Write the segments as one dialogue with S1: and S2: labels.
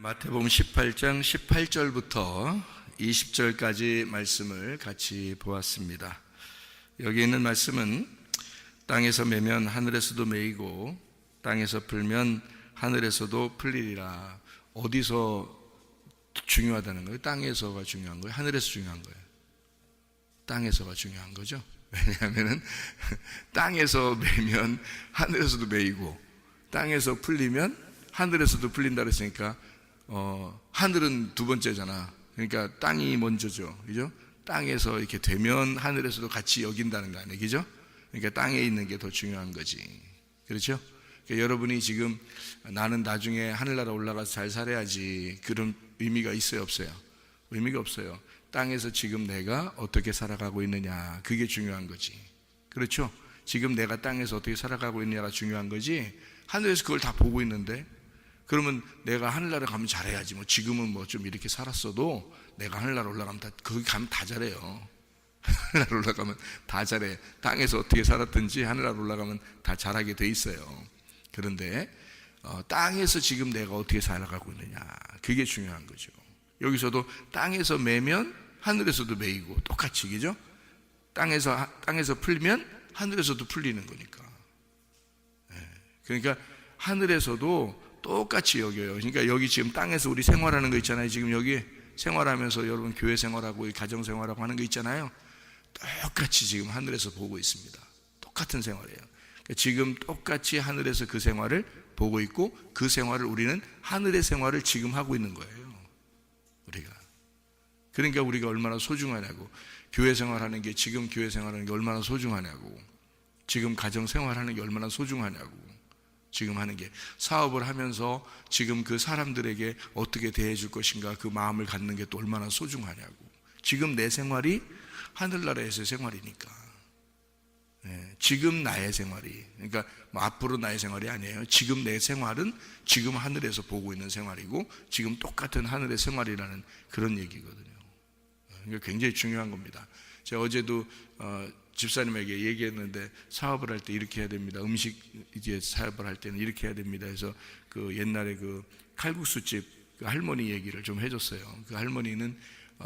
S1: 마태복음 18장 18절부터 20절까지 말씀을 같이 보았습니다. 여기 있는 말씀은 땅에서 매면 하늘에서도 매이고 땅에서 풀면 하늘에서도 풀리리라. 어디서 중요하다는 거예요? 땅에서가 중요한 거예요? 하늘에서 중요한 거예요? 땅에서가 중요한 거죠. 왜냐하면 땅에서 매면 하늘에서도 매이고 땅에서 풀리면 하늘에서도 풀린다 그랬으니까 하늘은 두 번째잖아. 그러니까 땅이 먼저죠. 그죠? 땅에서 이렇게 되면 하늘에서도 같이 여긴다는 거 아니에요? 그죠? 그러니까 땅에 있는 게 더 중요한 거지. 그렇죠? 그러니까 여러분이 지금 나는 나중에 하늘나라 올라가서 잘 살아야지, 그런 의미가 있어요, 없어요? 의미가 없어요. 땅에서 지금 내가 어떻게 살아가고 있느냐, 그게 중요한 거지. 그렇죠? 지금 내가 땅에서 어떻게 살아가고 있느냐가 중요한 거지, 하늘에서 그걸 다 보고 있는데, 그러면 내가 하늘나라 가면 잘해야지, 뭐 지금은 뭐 좀 이렇게 살았어도 내가 하늘나라 올라가면 거기 가면 다 잘해요. 하늘나라 올라가면 다 잘해. 땅에서 어떻게 살았든지 하늘나라 올라가면 다 잘하게 돼 있어요. 그런데 땅에서 지금 내가 어떻게 살아가고 있느냐, 그게 중요한 거죠. 여기서도 땅에서 매면 하늘에서도 매이고 똑같이, 그죠? 땅에서 풀면 하늘에서도 풀리는 거니까. 그러니까 하늘에서도 똑같이 여겨요. 그러니까 여기 지금 땅에서 우리 생활하는 거 있잖아요. 지금 여기 생활하면서 여러분 교회 생활하고 가정 생활하고 하는 거 있잖아요. 똑같이 지금 하늘에서 보고 있습니다. 똑같은 생활이에요. 그러니까 지금 똑같이 하늘에서 그 생활을 보고 있고, 그 생활을 우리는 하늘의 생활을 지금 하고 있는 거예요. 우리가. 그러니까 우리가 얼마나 소중하냐고. 교회 생활하는 게, 지금 교회 생활하는 게 얼마나 소중하냐고. 지금 가정 생활하는 게 얼마나 소중하냐고. 지금 하는 게, 사업을 하면서 지금 그 사람들에게 어떻게 대해줄 것인가, 그 마음을 갖는 게 또 얼마나 소중하냐고. 지금 내 생활이 하늘나라에서의 생활이니까. 지금 나의 생활이, 그러니까 뭐 앞으로 나의 생활이 아니에요. 지금 내 생활은 지금 하늘에서 보고 있는 생활이고, 지금 똑같은 하늘의 생활이라는 그런 얘기거든요. 그러니까 굉장히 중요한 겁니다. 제가 어제도 집사님에게 얘기했는데, 사업을 할 때 이렇게 해야 됩니다. 음식 이제 사업을 할 때는 이렇게 해야 됩니다. 그래서 그 옛날에 그 칼국수집 그 할머니 얘기를 좀 해줬어요. 그 할머니는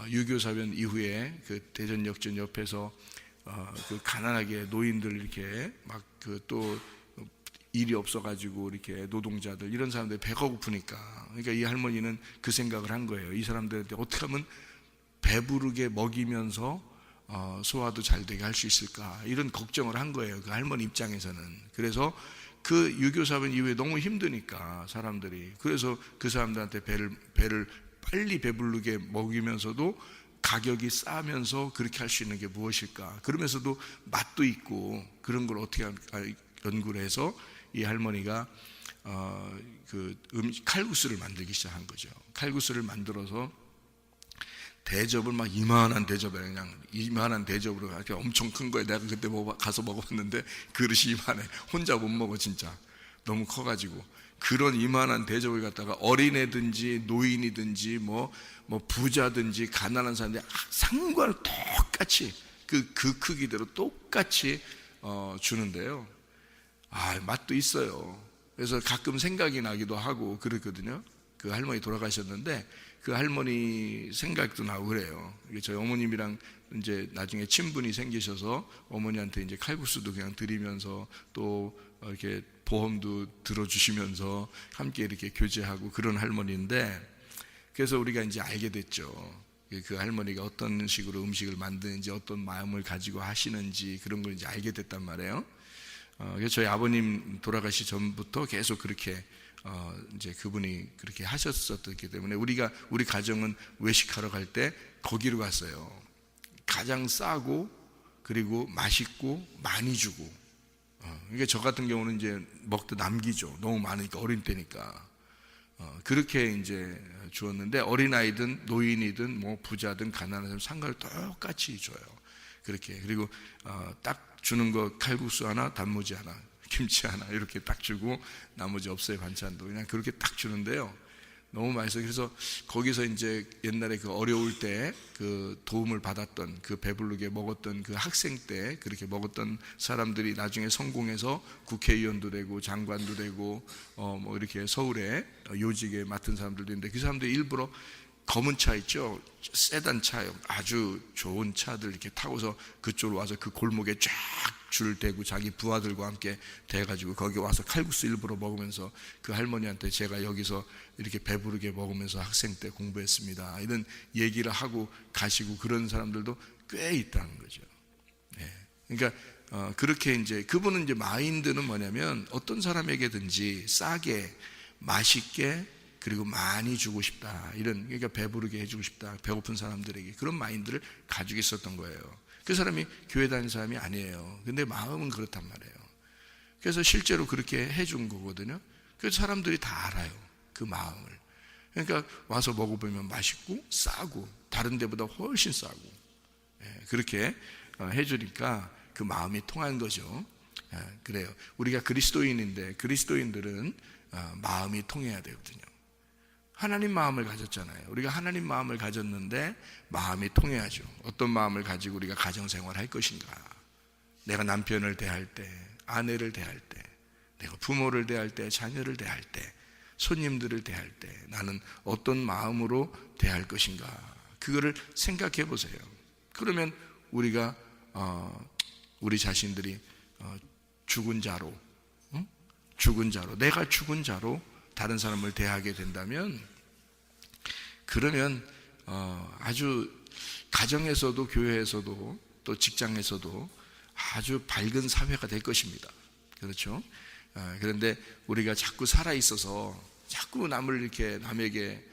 S1: 유교사변 이후에 그 대전역전 옆에서 그 가난하게 노인들 이렇게 막 그 또 일이 없어가지고 이렇게 노동자들 이런 사람들 배가 고프니까, 그러니까 이 할머니는 그 생각을 한 거예요. 이 사람들한테 어떻게 하면 배부르게 먹이면서 소화도 잘 되게 할 수 있을까, 이런 걱정을 한 거예요, 그 할머니 입장에서는. 그래서 그 유교사변 이후에 너무 힘드니까 사람들이, 그래서 그 사람들한테 배를 빨리 배부르게 먹이면서도 가격이 싸면서 그렇게 할 수 있는 게 무엇일까, 그러면서도 맛도 있고, 그런 걸 어떻게 연구를 해서 이 할머니가 칼국수를 만들기 시작한 거죠. 칼국수를 만들어서 대접을 막 이만한 대접에, 그냥 이만한 대접으로 엄청 큰 거예요. 내가 그때 가서 먹어봤는데 그릇이 이만해. 혼자 못 먹어, 진짜. 너무 커가지고. 그런 이만한 대접을 갖다가 어린애든지 노인이든지 뭐 부자든지 가난한 사람들이 상관을 똑같이 그 크기대로 똑같이 주는데요. 맛도 있어요. 그래서 가끔 생각이 나기도 하고 그랬거든요. 그 할머니 돌아가셨는데 그 할머니 생각도 나고 그래요. 저희 어머님이랑 이제 나중에 친분이 생기셔서 어머니한테 이제 칼국수도 그냥 드리면서 또 이렇게 보험도 들어주시면서 함께 이렇게 교제하고 그런 할머니인데, 그래서 우리가 이제 알게 됐죠. 그 할머니가 어떤 식으로 음식을 만드는지, 어떤 마음을 가지고 하시는지, 그런 걸 이제 알게 됐단 말이에요. 그래서 저희 아버님 돌아가시 전부터 계속 그렇게 이제 그분이 그렇게 하셨었기 때문에 우리 가정은 외식하러 갈 때 거기로 갔어요. 가장 싸고 그리고 맛있고 많이 주고. 그러니까 저 같은 경우는 이제 먹다 남기죠. 너무 많으니까, 어린 때니까. 그렇게 이제 주었는데, 어린아이든 노인이든 뭐 부자든 가난한 사람 상관을 똑같이 줘요. 그렇게. 그리고 딱 주는 거 칼국수 하나, 단무지 하나, 김치 하나 이렇게 딱 주고 나머지 없어요. 반찬도 그냥 그렇게 딱 주는데요. 너무 맛있어요. 그래서 거기서 이제 옛날에 그 어려울 때 그 도움을 받았던, 그 배부르게 먹었던 그 학생 때 그렇게 먹었던 사람들이 나중에 성공해서 국회의원도 되고 장관도 되고 뭐 이렇게 서울에 요직에 맡은 사람들도 있는데, 그 사람들이 일부러 검은 차 있죠, 세단 차요, 아주 좋은 차들 이렇게 타고서 그쪽으로 와서 그 골목에 쫙 줄 대고 자기 부하들과 함께 돼가지고 거기 와서 칼국수 일부러 먹으면서 그 할머니한테 제가 여기서 이렇게 배부르게 먹으면서 학생 때 공부했습니다, 이런 얘기를 하고 가시고, 그런 사람들도 꽤 있다는 거죠. 그러니까 그렇게 이제 그분은 이제 마인드는 뭐냐면 어떤 사람에게든지 싸게 맛있게 그리고 많이 주고 싶다, 이런, 그러니까 배부르게 해주고 싶다, 배고픈 사람들에게, 그런 마인드를 가지고 있었던 거예요. 그 사람이 교회 다니는 사람이 아니에요. 근데 마음은 그렇단 말이에요. 그래서 실제로 그렇게 해준 거거든요. 그래서 사람들이 다 알아요, 그 마음을. 그러니까 와서 먹어보면 맛있고 싸고 다른 데보다 훨씬 싸고, 그렇게 해주니까 그 마음이 통한 거죠. 그래요. 우리가 그리스도인인데 그리스도인들은 마음이 통해야 되거든요. 하나님 마음을 가졌잖아요. 우리가 하나님 마음을 가졌는데 마음이 통해야죠. 어떤 마음을 가지고 우리가 가정생활 할 것인가, 내가 남편을 대할 때, 아내를 대할 때, 내가 부모를 대할 때, 자녀를 대할 때, 손님들을 대할 때 나는 어떤 마음으로 대할 것인가, 그거를 생각해 보세요. 그러면 우리가 우리 자신들이 죽은 자로, 내가 죽은 자로 다른 사람을 대하게 된다면, 그러면 아주 가정에서도 교회에서도 또 직장에서도 아주 밝은 사회가 될 것입니다. 그렇죠? 그런데 우리가 자꾸 살아 있어서 자꾸 남을 이렇게 남에게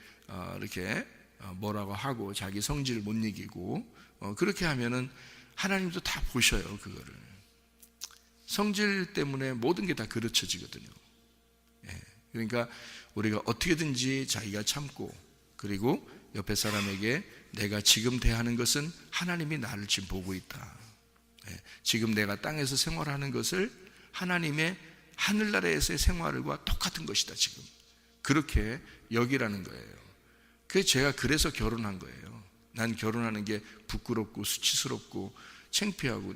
S1: 이렇게 뭐라고 하고 자기 성질을 못 이기고 그렇게 하면은 하나님도 다 보셔요. 그거를 성질 때문에 모든 게 다 그르쳐지거든요. 그러니까 우리가 어떻게든지 자기가 참고, 그리고 옆에 사람에게 내가 지금 대하는 것은 하나님이 나를 지금 보고 있다, 지금 내가 땅에서 생활하는 것을 하나님의 하늘나라에서의 생활과 똑같은 것이다, 지금 그렇게 여기라는 거예요. 그래서 제가 그래서 결혼한 거예요. 난 결혼하는 게 부끄럽고 수치스럽고 창피하고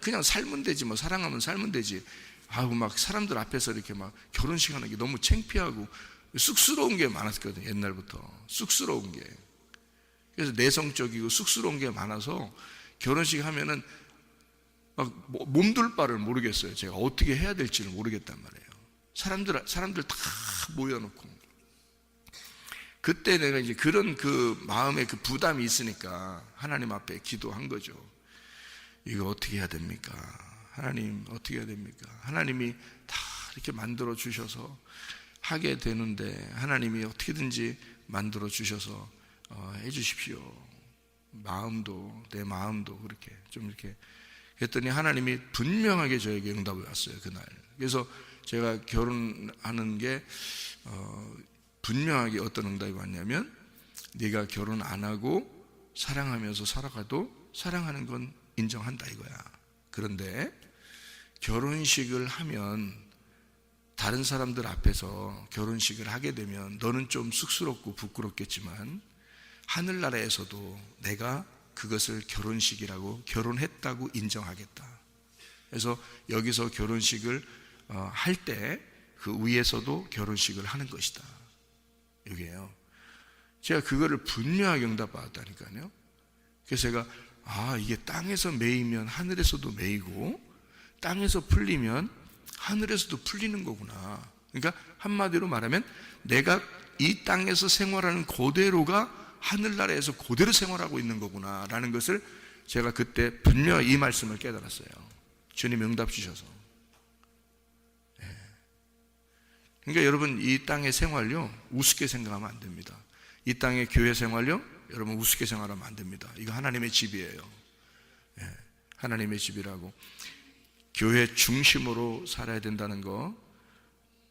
S1: 그냥 살면 되지, 뭐 사랑하면 살면 되지, 막 사람들 앞에서 이렇게 막 결혼식 하는 게 너무 창피하고 쑥스러운 게 많았거든요. 옛날부터 쑥스러운 게. 그래서 내성적이고 쑥스러운 게 많아서 결혼식 하면은 막 몸둘 바를 모르겠어요. 제가 어떻게 해야 될지를 모르겠단 말이에요. 사람들 다 모여놓고. 그때 내가 이제 그런 그 마음에 그 부담이 있으니까 하나님 앞에 기도한 거죠. 이거 어떻게 해야 됩니까? 하나님 어떻게 해야 됩니까? 하나님이 다 이렇게 만들어 주셔서 하게 되는데 하나님이 어떻게든지 만들어 주셔서 해 주십시오. 마음도, 내 마음도 그렇게 좀 이렇게 했더니 하나님이 분명하게 저에게 응답이 왔어요, 그날. 그래서 제가 결혼하는 게 분명하게 어떤 응답이 왔냐면, 네가 결혼 안 하고 사랑하면서 살아가도 사랑하는 건 인정한다 이거야. 그런데 결혼식을 하면 다른 사람들 앞에서 결혼식을 하게 되면 너는 좀 쑥스럽고 부끄럽겠지만 하늘나라에서도 내가 그것을 결혼식이라고, 결혼했다고 인정하겠다. 그래서 여기서 결혼식을 할 때 그 위에서도 결혼식을 하는 것이다, 여기에요. 제가 그거를 분명하게 응답받았다니까요. 그래서 제가 이게 땅에서 매이면 하늘에서도 매이고 땅에서 풀리면 하늘에서도 풀리는 거구나. 그러니까 한마디로 말하면 내가 이 땅에서 생활하는 그대로가 하늘나라에서 그대로 생활하고 있는 거구나 라는 것을 제가 그때 분명히 이 말씀을 깨달았어요. 주님 응답 주셔서. 그러니까 여러분, 이 땅의 생활요 우습게 생각하면 안 됩니다. 이 땅의 교회 생활요 여러분 우습게 생활하면 안 됩니다. 이거 하나님의 집이에요. 하나님의 집이라고. 교회 중심으로 살아야 된다는 거,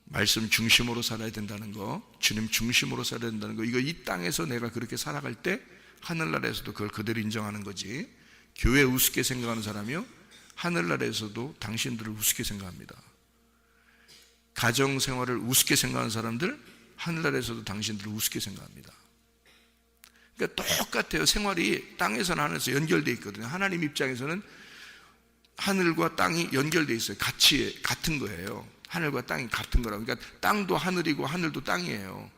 S1: 말씀 중심으로 살아야 된다는 거, 주님 중심으로 살아야 된다는 거, 이거 이 땅에서 내가 그렇게 살아갈 때 하늘나라에서도 그걸 그대로 인정하는 거지. 교회 우습게 생각하는 사람이요 하늘나라에서도 당신들을 우습게 생각합니다. 가정생활을 우습게 생각하는 사람들 하늘나라에서도 당신들을 우습게 생각합니다. 그러니까 똑같아요. 생활이 땅에서나 하늘에서 연결되어 있거든요. 하나님 입장에서는 하늘과 땅이 연결되어 있어요. 같은 거예요. 하늘과 땅이 같은 거라고. 그러니까 땅도 하늘이고 하늘도 땅이에요.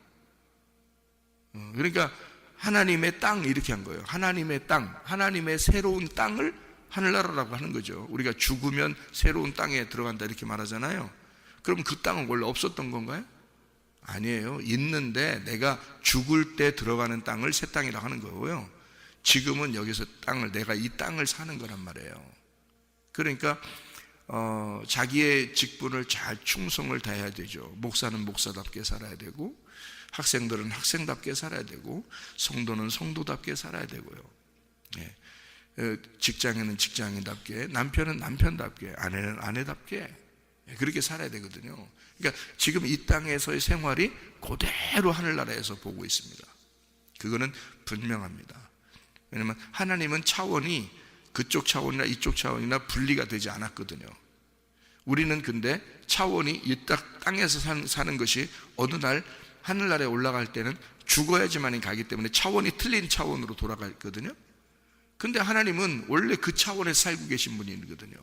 S1: 그러니까 하나님의 땅 이렇게 한 거예요. 하나님의 땅, 하나님의 새로운 땅을 하늘나라라고 하는 거죠. 우리가 죽으면 새로운 땅에 들어간다 이렇게 말하잖아요. 그럼 그 땅은 원래 없었던 건가요? 아니에요. 있는데 내가 죽을 때 들어가는 땅을 새 땅이라고 하는 거고요. 지금은 여기서 내가 이 땅을 사는 거란 말이에요. 그러니까 자기의 직분을 잘 충성을 다해야 되죠. 목사는 목사답게 살아야 되고, 학생들은 학생답게 살아야 되고, 성도는 성도답게 살아야 되고요. 직장인은 직장인답게, 남편은 남편답게, 아내는 아내답게 그렇게 살아야 되거든요. 그러니까 지금 이 땅에서의 생활이 그대로 하늘나라에서 보고 있습니다. 그거는 분명합니다. 왜냐하면 하나님은 차원이 그쪽 차원이나 이쪽 차원이나 분리가 되지 않았거든요. 우리는 근데 차원이 이 땅에서 사는 것이 어느 날 하늘나라에 올라갈 때는 죽어야지만이 가기 때문에 차원이 틀린 차원으로 돌아가거든요. 근데 하나님은 원래 그 차원에서 살고 계신 분이거든요.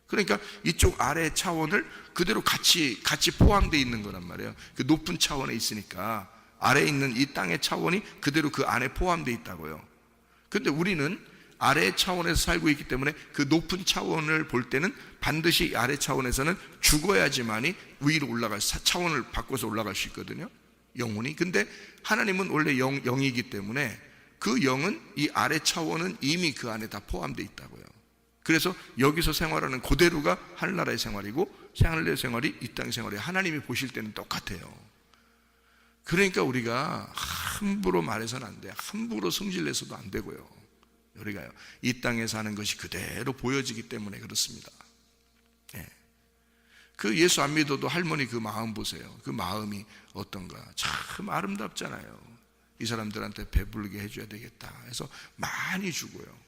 S1: 그러니까 이쪽 아래 차원을 그대로 같이 포함되어 있는 거란 말이에요. 그 높은 차원에 있으니까 아래에 있는 이 땅의 차원이 그대로 그 안에 포함되어 있다고요. 근데 우리는 아래 차원에서 살고 있기 때문에 그 높은 차원을 볼 때는 반드시 아래 차원에서는 죽어야지만이 위로 차원을 바꿔서 올라갈 수 있거든요. 영혼이. 근데 하나님은 원래 영이기 때문에 그 영은 이 아래 차원은 이미 그 안에 다 포함되어 있다고요. 그래서 여기서 생활하는 그대로가 하늘나라의 생활이고, 하늘나라의 생활이 이 땅의 생활이에요. 하나님이 보실 때는 똑같아요. 그러니까 우리가 함부로 말해서는 안 돼요. 함부로 성질내서도 안 되고요. 우리가요, 이 땅에 사는 것이 그대로 보여지기 때문에 그렇습니다. 그 예수 안 믿어도 할머니 그 마음 보세요. 그 마음이 어떤가. 참 아름답잖아요. 이 사람들한테 배부르게 해줘야 되겠다 해서 많이 주고요.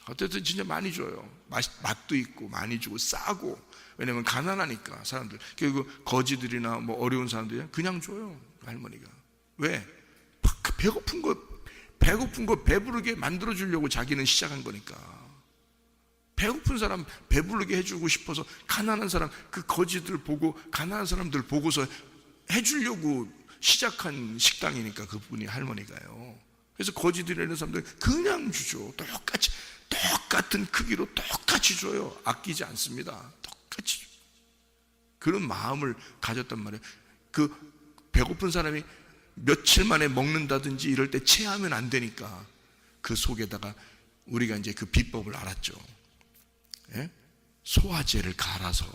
S1: 어쨌든 진짜 많이 줘요. 맛도 있고 많이 주고 싸고. 왜냐면 가난하니까 사람들. 그리고 거지들이나 뭐 어려운 사람들이 그냥 줘요. 할머니가. 왜? 배고픈 거 배부르게 만들어 주려고 자기는 시작한 거니까. 배고픈 사람 배부르게 해주고 싶어서 가난한 사람, 그 거지들 보고 가난한 사람들 보고서 해주려고 시작한 식당이니까 그분이 할머니가요. 그래서 거지들이라는 사람들 그냥 주죠. 똑같은 크기로 똑같이 줘요. 아끼지 않습니다. 똑같이 줘요. 그런 마음을 가졌단 말이에요. 그 배고픈 사람이 며칠 만에 먹는다든지 이럴 때 체하면 안 되니까 그 속에다가 우리가 이제 그 비법을 알았죠. 소화제를 갈아서,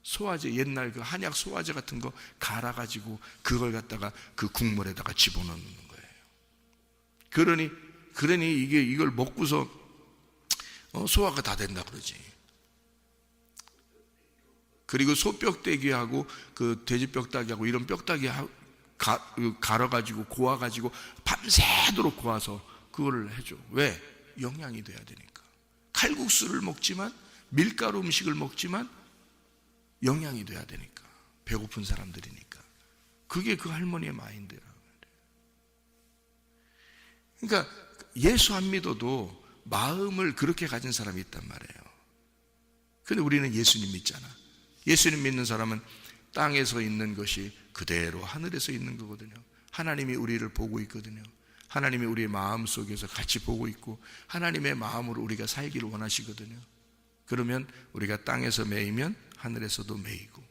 S1: 소화제, 옛날 그 한약 소화제 같은 거 갈아가지고 그걸 갖다가 그 국물에다가 집어넣는 거예요. 그러니 이걸 먹고서 소화가 다 된다 그러지. 그리고 소뼈대기하고 그 돼지뼈다귀하고 이런 뼈다귀 갈아가지고 고아가지고 밤새도록 고아서 그거를 해줘. 왜? 영양이 돼야 되니까. 칼국수를 먹지만, 밀가루 음식을 먹지만 영양이 돼야 되니까. 배고픈 사람들이니까. 그게 그 할머니의 마인드라. 그러니까 예수 안 믿어도 마음을 그렇게 가진 사람이 있단 말이에요. 근데 우리는 예수님 믿잖아. 예수님 믿는 사람은 땅에서 있는 것이 그대로 하늘에서 있는 거거든요. 하나님이 우리를 보고 있거든요. 하나님이 우리의 마음 속에서 같이 보고 있고, 하나님의 마음으로 우리가 살기를 원하시거든요. 그러면 우리가 땅에서 매이면 하늘에서도 매이고,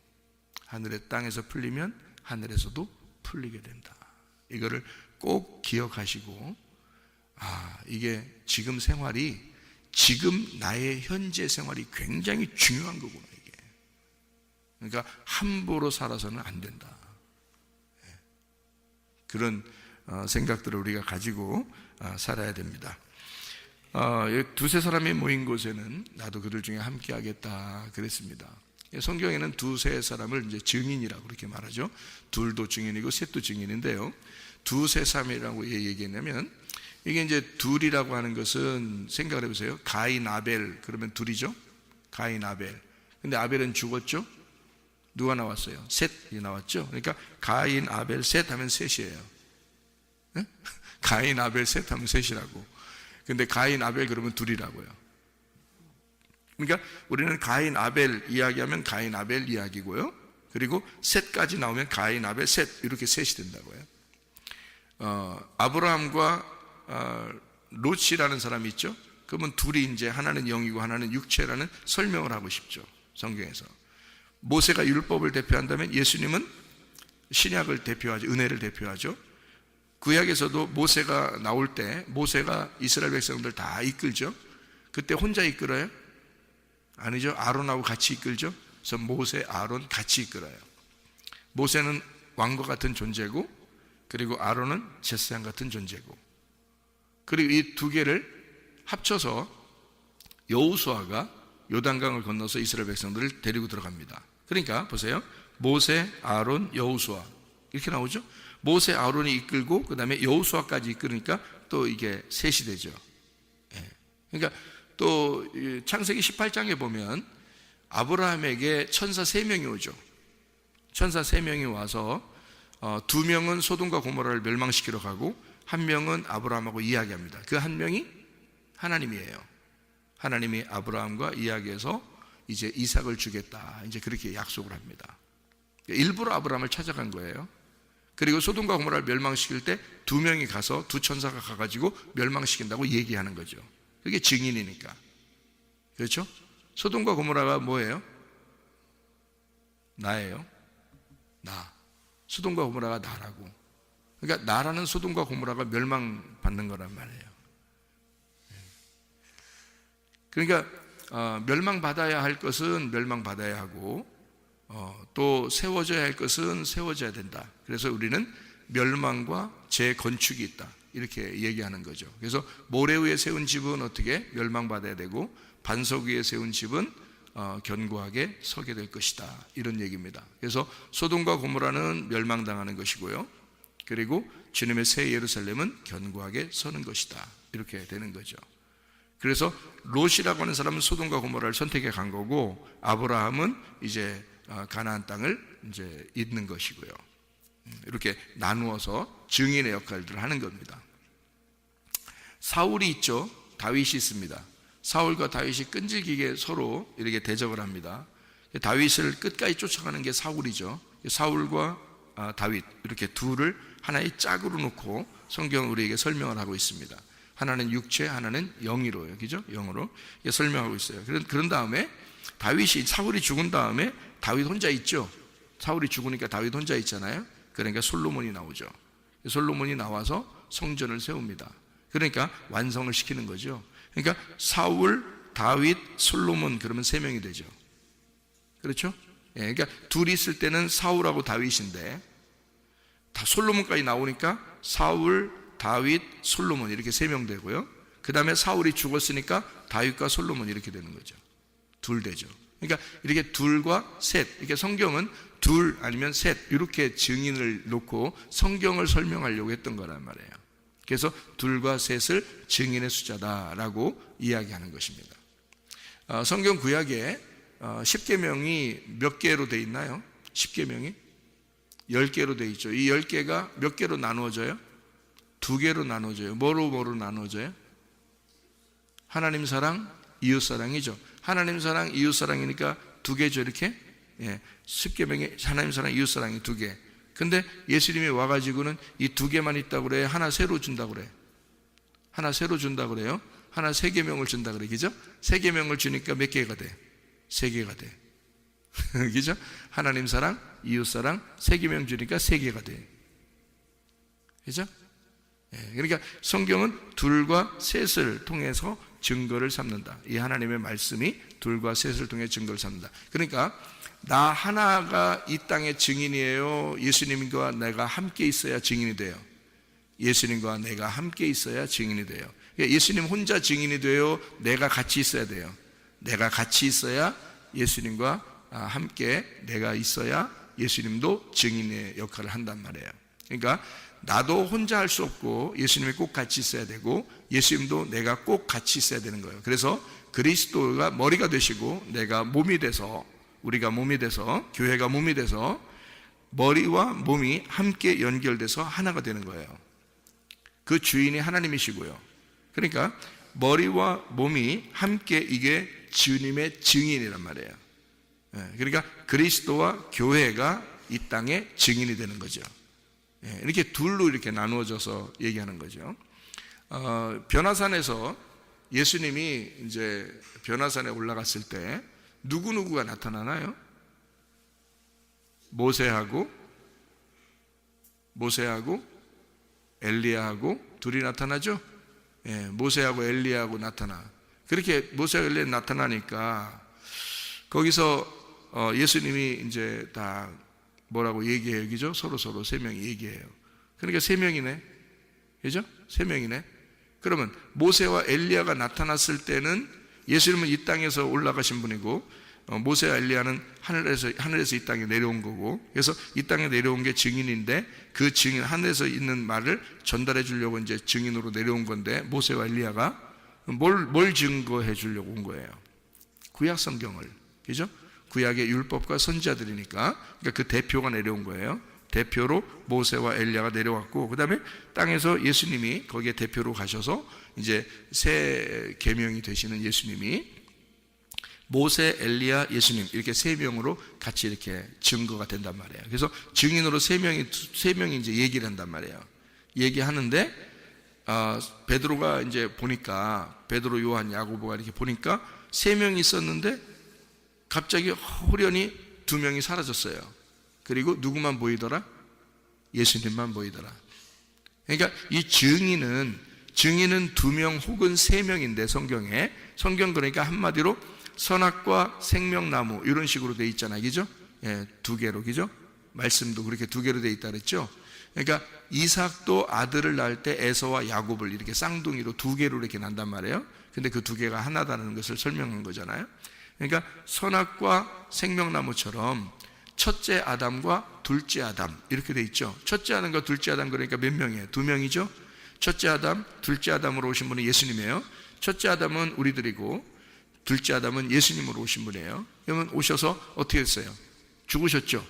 S1: 하늘의 땅에서 풀리면 하늘에서도 풀리게 된다. 이거를 꼭 기억하시고, 이게 지금 생활이, 지금 나의 현재 생활이 굉장히 중요한 거구나, 이게. 그러니까 함부로 살아서는 안 된다. 그런 생각들을 우리가 가지고 살아야 됩니다. 두세 사람이 모인 곳에는 나도 그들 중에 함께 하겠다 그랬습니다. 성경에는 두세 사람을 이제 증인이라고 그렇게 말하죠. 둘도 증인이고 셋도 증인인데요. 두세 사람이라고 얘기했냐면, 이게 이제 둘이라고 하는 것은 생각을 해보세요. 가인 아벨 그러면 둘이죠. 가인 아벨. 근데 아벨은 죽었죠. 누가 나왔어요? 셋이 나왔죠. 그러니까 가인, 아벨, 셋 하면 셋이에요. 네? 가인, 아벨, 셋 하면 셋이라고. 근데 가인, 아벨 그러면 둘이라고요. 그러니까 우리는 가인, 아벨 이야기하면 가인, 아벨 이야기고요. 그리고 셋까지 나오면 가인, 아벨, 셋 이렇게 셋이 된다고요. 아브라함과 롯이라는 사람이 있죠. 그러면 둘이 이제 하나는 영이고 하나는 육체라는 설명을 하고 싶죠. 성경에서. 모세가 율법을 대표한다면 예수님은 신약을 대표하죠. 은혜를 대표하죠. 구약에서도 모세가 나올 때 모세가 이스라엘 백성들 다 이끌죠. 그때 혼자 이끌어요? 아니죠. 아론하고 같이 이끌죠. 그래서 모세, 아론 같이 이끌어요. 모세는 왕과 같은 존재고, 그리고 아론은 제사장 같은 존재고, 그리고 이 두 개를 합쳐서 여호수아가 요단강을 건너서 이스라엘 백성들을 데리고 들어갑니다. 그러니까 보세요. 모세, 아론, 여호수아 이렇게 나오죠. 모세, 아론이 이끌고 그 다음에 여호수아까지 이끌으니까 또 이게 셋이 되죠. 그러니까 또 창세기 18장에 보면 아브라함에게 천사 3명이 오죠. 천사 3명이 와서 2명은 소돔과 고모라를 멸망시키러 가고 1명은 아브라함하고 이야기합니다. 그 1명이 하나님이에요. 하나님이 아브라함과 이야기해서 이제 이삭을 주겠다, 이제 그렇게 약속을 합니다. 일부러 아브라함을 찾아간 거예요. 그리고 소돔과 고모라를 멸망시킬 때 2명이 가서, 2천사가 가가지고 멸망시킨다고 얘기하는 거죠. 그게 증인이니까. 그렇죠? 소돔과 고모라가 뭐예요? 나예요. 나. 소돔과 고모라가 나라고. 그러니까 나라는 소돔과 고모라가 멸망받는 거란 말이에요. 그러니까 멸망받아야 할 것은 멸망받아야 하고, 또 세워져야 할 것은 세워져야 된다. 그래서 우리는 멸망과 재건축이 있다, 이렇게 얘기하는 거죠. 그래서 모래 위에 세운 집은 어떻게 멸망받아야 되고, 반석 위에 세운 집은 견고하게 서게 될 것이다, 이런 얘기입니다. 그래서 소돔과 고모라는 멸망당하는 것이고요, 그리고 주님의 새 예루살렘은 견고하게 서는 것이다, 이렇게 되는 거죠. 그래서 롯이라고 하는 사람은 소돔과 고모라를 선택해 간 거고, 아브라함은 이제 가나안 땅을 이제 잇는 것이고요. 이렇게 나누어서 증인의 역할들을 하는 겁니다. 사울이 있죠. 다윗이 있습니다. 사울과 다윗이 끈질기게 서로 이렇게 대적을 합니다. 다윗을 끝까지 쫓아가는 게 사울이죠. 사울과 다윗, 이렇게 둘을 하나의 짝으로 놓고 성경은 우리에게 설명을 하고 있습니다. 하나는 육체, 하나는 영이로요. 그죠? 영으로 설명하고 있어요. 그런 다음에 다윗이, 사울이 죽은 다음에 다윗 혼자 있죠. 사울이 죽으니까 다윗 혼자 있잖아요. 그러니까 솔로몬이 나오죠. 솔로몬이 나와서 성전을 세웁니다. 그러니까 완성을 시키는 거죠. 그러니까 사울, 다윗, 솔로몬, 그러면 3명이 되죠. 그렇죠? 예, 그러니까 둘이 있을 때는 사울하고 다윗인데, 다 솔로몬까지 나오니까 사울, 다윗, 솔로몬 이렇게 3명 되고요. 그 다음에 사울이 죽었으니까 다윗과 솔로몬 이렇게 되는 거죠. 둘 되죠. 그러니까 이렇게 둘과 셋, 이렇게 성경은 둘 아니면 셋 이렇게 증인을 놓고 성경을 설명하려고 했던 거란 말이에요. 그래서 둘과 셋을 증인의 숫자다라고 이야기하는 것입니다. 성경 구약에 10계명이 몇 개로 되어 있나요? 10계명이 10개로 되어 있죠. 이 10개가 몇 개로 나누어져요? 2개로 나누어져요. 뭐로 나누어져요? 하나님 사랑, 이웃 사랑이죠. 하나님 사랑, 이웃 사랑이니까 2개죠, 이렇게. 예, 10계명에 하나님 사랑, 이웃 사랑이 2개. 근데 예수님이 와가지고는 이 2개만 있다고 그래? 하나 새로 준다고 그래? 하나 새로 준다고 그래요? 하나 3계명을 준다고 그래, 그죠? 3계명을 주니까 몇 개가 돼? 3개가 돼. 그죠? 하나님 사랑, 이웃 사랑, 3계명 주니까 3개가 돼. 그죠? 예, 그러니까 성경은 둘과 셋을 통해서 증거를 삼는다. 이 하나님의 말씀이 둘과 셋을 통해 증거를 삼는다. 그러니까 나 하나가 이 땅의 증인이에요? 예수님과 내가 함께 있어야 증인이 돼요? 예수님과 내가 함께 있어야 증인이 돼요. 그러니까 예수님 혼자 증인이 돼요? 내가 같이 있어야 돼요? 내가 같이 있어야 예수님과 함께 내가 있어야 예수님도 증인의 역할을 한단 말이에요. 그러니까 나도 혼자 할 수 없고 예수님이 꼭 같이 있어야 되고 예수님도 내가 꼭 같이 있어야 되는 거예요. 그래서 그리스도가 머리가 되시고 내가 몸이 돼서 우리가 몸이 돼서, 교회가 몸이 돼서 머리와 몸이 함께 연결돼서 하나가 되는 거예요. 그 주인이 하나님이시고요. 그러니까 머리와 몸이 함께, 이게 주님의 증인이란 말이에요. 그러니까 그리스도와 교회가 이 땅의 증인이 되는 거죠. 이렇게 둘로 이렇게 나누어져서 얘기하는 거죠. 변화산에서 예수님이 이제 변화산에 올라갔을 때 누구누구가 나타나나요? 모세하고 엘리야하고 둘이 나타나죠? 모세하고 엘리야하고 나타나. 그렇게 모세하고 엘리야 나타나니까 거기서 예수님이 이제 다 뭐라고 얘기해요, 그죠? 서로 세 명이 얘기해요. 그러니까 세 명이네, 그죠? 세 명이네. 그러면 모세와 엘리야가 나타났을 때는 예수님은 이 땅에서 올라가신 분이고, 모세와 엘리야는 하늘에서 이 땅에 내려온 거고, 그래서 이 땅에 내려온 게 증인인데, 그 증인, 하늘에서 있는 말을 전달해 주려고 이제 증인으로 내려온 건데, 모세와 엘리야가 뭘 증거해 주려고 온 거예요? 구약 성경을, 그죠? 구약의 율법과 선지자들이니까, 그러니까 그 대표가 내려온 거예요. 대표로 모세와 엘리야가 내려왔고, 그 다음에 땅에서 예수님이 거기에 대표로 가셔서 이제 새 계명이 되시는 예수님이 모세, 엘리야, 예수님 이렇게 세 명으로 같이 이렇게 증거가 된단 말이에요. 그래서 증인으로 세 명이 이제 얘기를 한단 말이에요. 얘기하는데 베드로가 이제 보니까, 베드로, 요한, 야고보가 이렇게 보니까 세 명이 있었는데 갑자기 호련히 두 명이 사라졌어요. 그리고 누구만 보이더라? 예수님만 보이더라. 그러니까 이 증인은 두 명 혹은 세 명인데, 성경 그러니까 한마디로 선악과 생명나무 이런 식으로 돼 있잖아요, 그죠? 두 개로, 그죠? 말씀도 그렇게 두 개로 돼 있다 그랬죠? 그러니까 이삭도 아들을 낳을 때 에서와 야곱을 이렇게 쌍둥이로 두 개로 이렇게 난단 말이에요. 근데 그 두 개가 하나다는 것을 설명한 거잖아요. 그러니까 선악과 생명나무처럼 첫째 아담과 둘째 아담 이렇게 돼 있죠. 첫째 아담과 둘째 아담, 그러니까 몇 명이에요? 두 명이죠. 첫째 아담, 둘째 아담으로 오신 분은 예수님이에요. 첫째 아담은 우리들이고 둘째 아담은 예수님으로 오신 분이에요. 그러면 오셔서 어떻게 했어요? 죽으셨죠.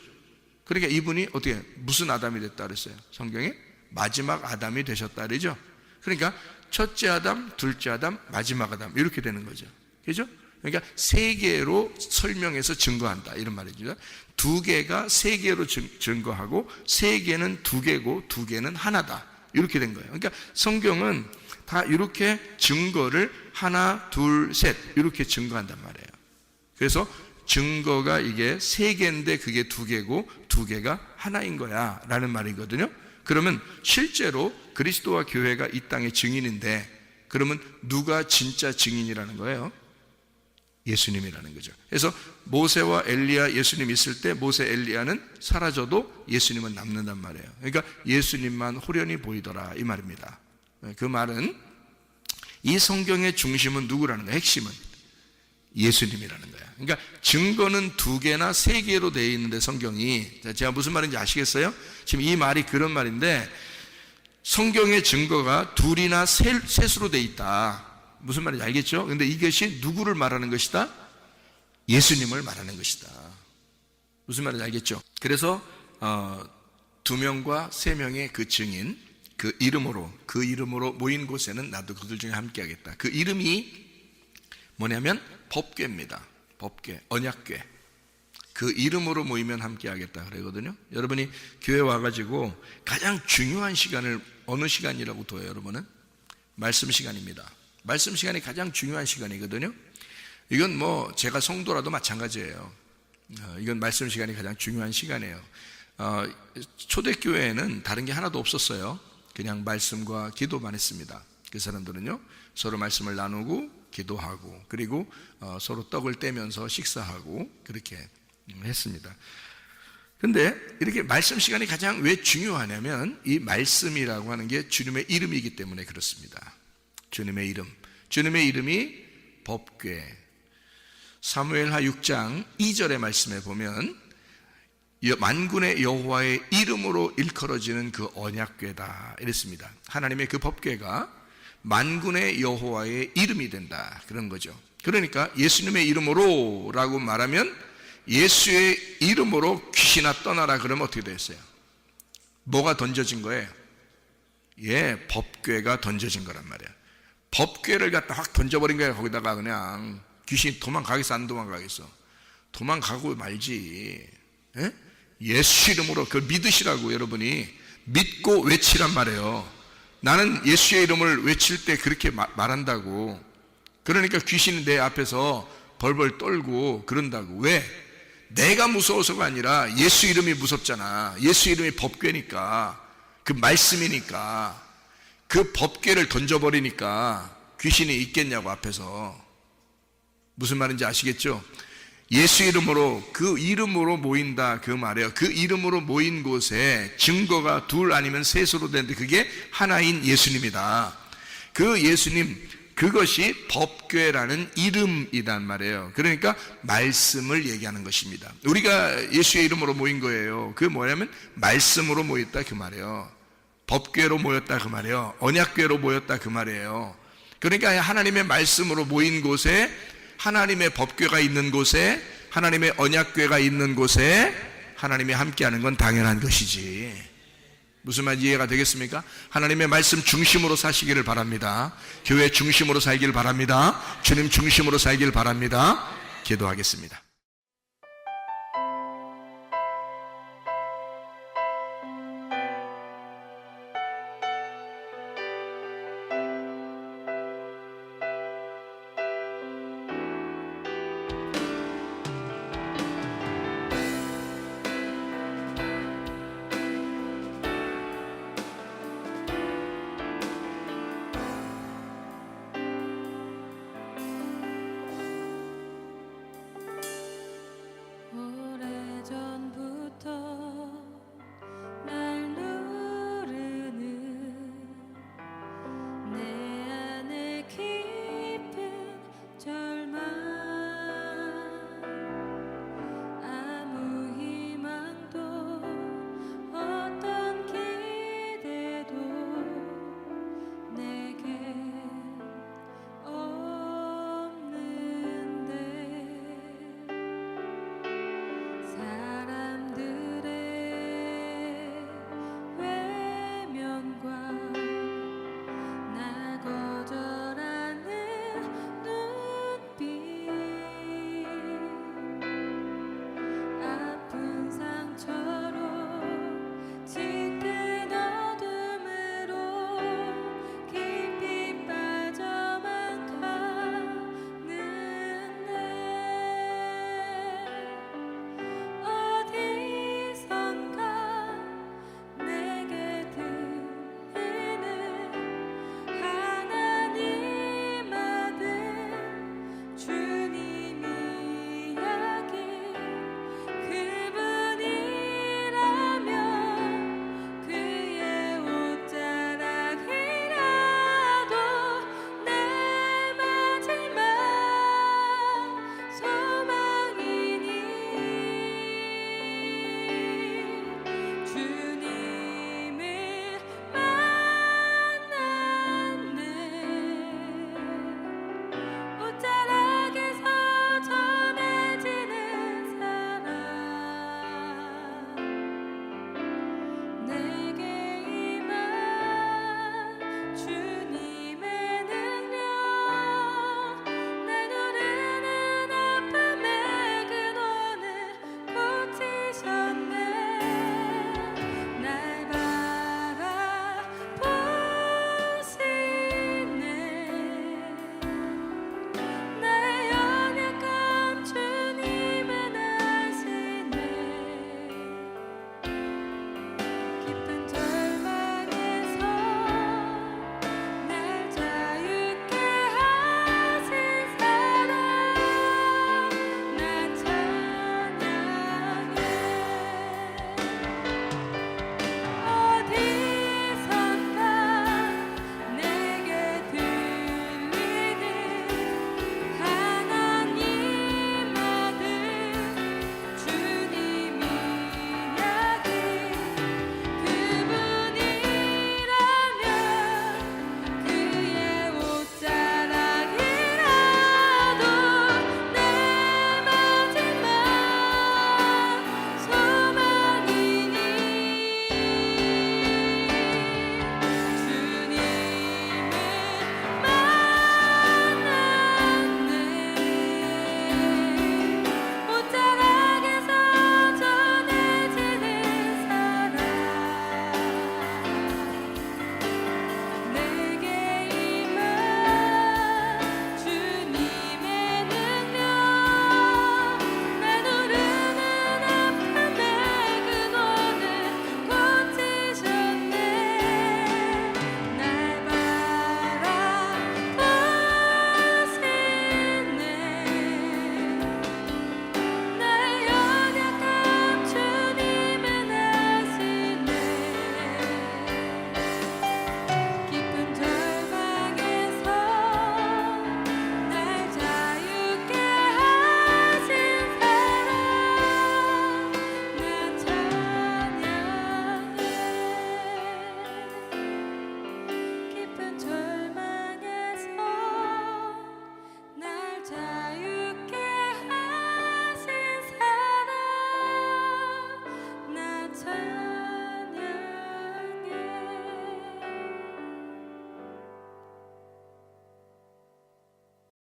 S1: 그러니까 이분이 어떻게, 무슨 아담이 됐다 그랬어요? 성경에 마지막 아담이 되셨다 그러죠. 그러니까 첫째 아담, 둘째 아담, 마지막 아담 이렇게 되는 거죠. 그죠? 그러니까 세 개로 설명해서 증거한다 이런 말이죠. 두 개가 세 개로 증거하고, 세 개는 두 개고 두 개는 하나다 이렇게 된 거예요. 그러니까 성경은 다 이렇게 증거를 하나, 둘, 셋 이렇게 증거한단 말이에요. 그래서 증거가 이게 세 개인데 그게 두 개고 두 개가 하나인 거야 라는 말이거든요. 그러면 실제로 그리스도와 교회가 이 땅의 증인인데, 그러면 누가 진짜 증인이라는 거예요? 예수님이라는 거죠. 그래서 모세와 엘리야, 예수님 있을 때 모세, 엘리야는 사라져도 예수님은 남는단 말이에요. 그러니까 예수님만 호련히 보이더라 이 말입니다. 그 말은 이 성경의 중심은 누구라는 거예요? 핵심은 예수님이라는 거예요. 그러니까 증거는 두 개나 세 개로 되어 있는데, 성경이, 제가 무슨 말인지 아시겠어요? 지금 이 말이 그런 말인데, 성경의 증거가 둘이나 셋으로 되어 있다. 무슨 말인지 알겠죠? 근데 이것이 누구를 말하는 것이다? 예수님을 말하는 것이다. 무슨 말인지 알겠죠? 그래서 두 명과 세 명의 그 증인, 그 이름으로 모인 곳에는 나도 그들 중에 함께 하겠다. 그 이름이 뭐냐면 법궤입니다. 법궤, 언약궤. 그 이름으로 모이면 함께 하겠다 그러거든요. 여러분이 교회 와가지고 가장 중요한 시간을 어느 시간이라고 둬요, 여러분은? 말씀 시간입니다. 말씀 시간이 가장 중요한 시간이거든요. 이건 뭐 제가 성도라도 마찬가지예요. 이건 말씀 시간이 가장 중요한 시간이에요. 초대교회에는 다른 게 하나도 없었어요. 그냥 말씀과 기도만 했습니다. 그 사람들은요, 서로 말씀을 나누고 기도하고, 그리고 서로 떡을 떼면서 식사하고 그렇게 했습니다. 근데 이렇게 말씀 시간이 가장 왜 중요하냐면, 이 말씀이라고 하는 게 주님의 이름이기 때문에 그렇습니다. 주님의 이름이 법궤. 사무엘하 6장 2절의 말씀에 보면 만군의 여호와의 이름으로 일컬어지는 그 언약궤다 이랬습니다. 하나님의 그 법궤가 만군의 여호와의 이름이 된다 그런 거죠. 그러니까 예수님의 이름으로 라고 말하면 예수의 이름으로 귀신아 떠나라 그러면 어떻게 됐어요? 뭐가 던져진 거예요? 예, 법궤가 던져진 거란 말이야. 법궤를 갖다 확 던져버린 거야. 거기다가 그냥 귀신이 도망가겠어 안 도망가겠어? 도망가고 말지. 예? 예수 이름으로 그걸 믿으시라고. 여러분이 믿고 외치란 말이에요. 나는 예수의 이름을 외칠 때 그렇게 말한다고. 그러니까 귀신이 내 앞에서 벌벌 떨고 그런다고. 왜? 내가 무서워서가 아니라 예수 이름이 무섭잖아. 예수 이름이 법궤니까, 그 말씀이니까. 그 법궤를 던져버리니까 귀신이 있겠냐고 앞에서. 무슨 말인지 아시겠죠? 예수 이름으로, 그 이름으로 모인다 그 말이에요. 그 이름으로 모인 곳에 증거가 둘 아니면 셋으로 되는데 그게 하나인 예수님이다. 그 예수님, 그것이 법궤라는 이름이란 말이에요. 그러니까 말씀을 얘기하는 것입니다. 우리가 예수의 이름으로 모인 거예요. 그게 뭐냐면 말씀으로 모였다 그 말이에요. 법궤로 모였다 그 말이에요. 언약궤로 모였다 그 말이에요. 그러니까 하나님의 말씀으로 모인 곳에, 하나님의 법궤가 있는 곳에, 하나님의 언약궤가 있는 곳에 하나님이 함께하는 건 당연한 것이지. 무슨 말인지 이해가 되겠습니까? 하나님의 말씀 중심으로 사시기를 바랍니다. 교회 중심으로 살기를 바랍니다. 주님 중심으로 살기를 바랍니다. 기도하겠습니다.